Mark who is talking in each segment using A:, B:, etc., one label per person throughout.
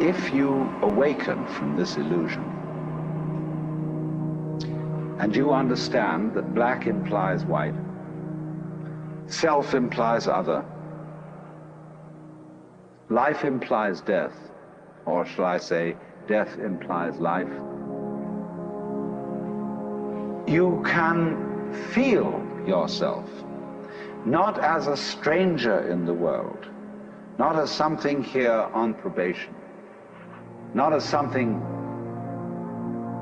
A: if you awaken from this illusion, and you understand that black implies white, self implies other, life implies death, or shall I say, death implies life, you can feel yourself not as a stranger in the world, not as something here on probation, not as something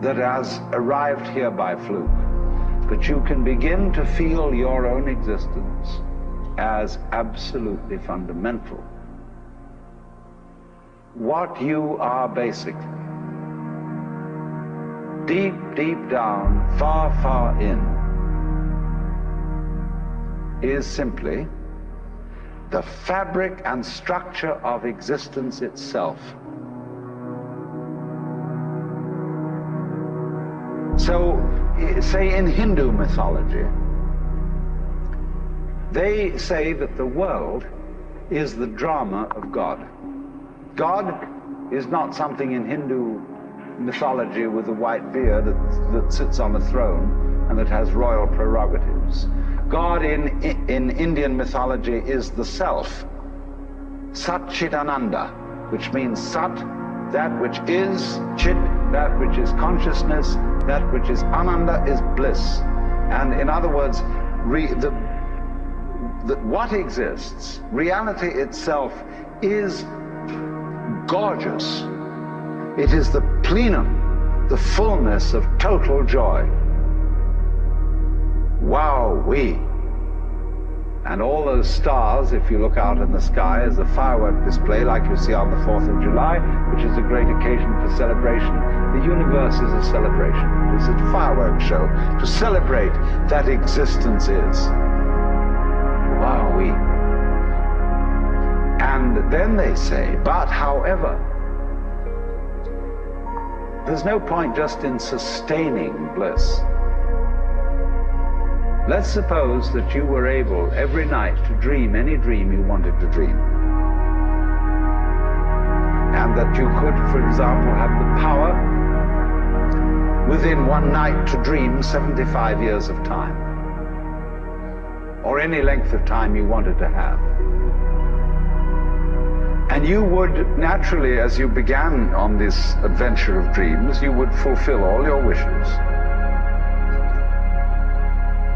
A: that has arrived here by fluke, but you can begin to feel your own existence as absolutely fundamental. What you are basically, deep, deep down, far, far in, is simply the fabric and structure of existence itself. So, say in Hindu mythology, they say that the world is the drama of God. God is not something in Hindu mythology with a white beard that sits on a throne and that has royal prerogatives. God in Indian mythology is the self, Sat Chit Ananda, which means Sat, that which is, Chit, that which is consciousness, that which is Ananda is bliss. And in other words, what exists, reality itself, is gorgeous. It is the plenum, the fullness of total joy. Wow-wee. And all those stars, if you look out in the sky, is a firework display like you see on the 4th of July, which is a great occasion for celebration. The universe is a celebration. It's a fireworks show to celebrate that existence is. Wow-wee. And then they say, but however, there's no point just in sustaining bliss. Let's suppose that you were able every night to dream any dream you wanted to dream. And that you could, for example, have the power within one night to dream 75 years of time. Or any length of time you wanted to have. And you would naturally, as you began on this adventure of dreams, you would fulfill all your wishes.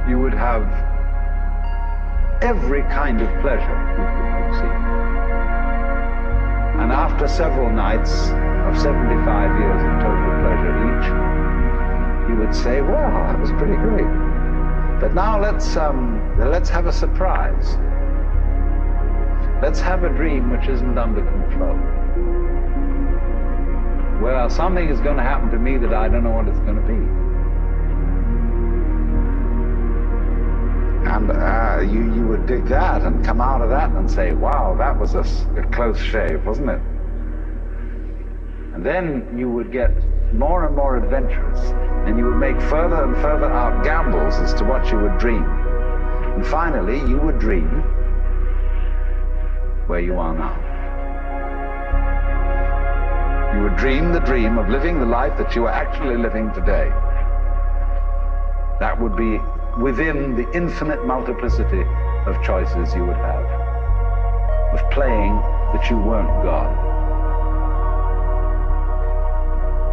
A: You would have every kind of pleasure you could conceive. And after several nights of 75 years of total pleasure each, you would say, well, that was pretty great. But now let's have a surprise. Let's have a dream which isn't under control. Well, something is going to happen to me that I don't know what it's going to be. And you would dig that and come out of that and say, wow, that was a close shave, wasn't it? And then you would get more and more adventurous, and you would make further and further out gambles as to what you would dream. And finally, you would dream where you are now. You would dream the dream of living the life that you are actually living today. That would be within the infinite multiplicity of choices you would have, of playing that you weren't God.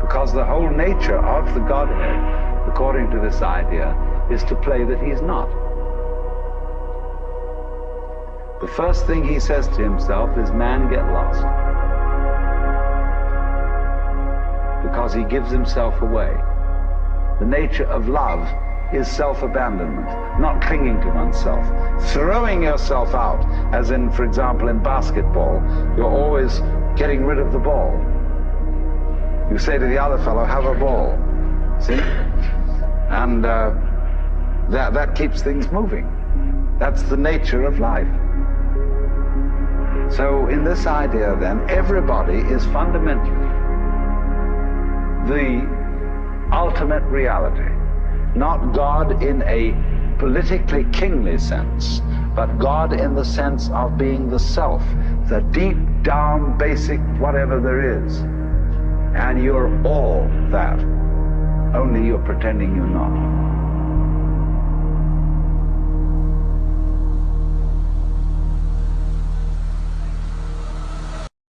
A: Because the whole nature of the Godhead, according to this idea, is to play that he's not. The first thing he says to himself is, man, get lost. Because he gives himself away. The nature of love is self-abandonment, not clinging to oneself, throwing yourself out, as in, for example, in basketball, you're always getting rid of the ball. You say to the other fellow, have a ball, see? And that keeps things moving. That's the nature of life. So in this idea then, everybody is fundamentally the ultimate reality. Not God in a politically kingly sense, but God in the sense of being the self, the deep down basic whatever there is. And you're all that. Only you're pretending you're not.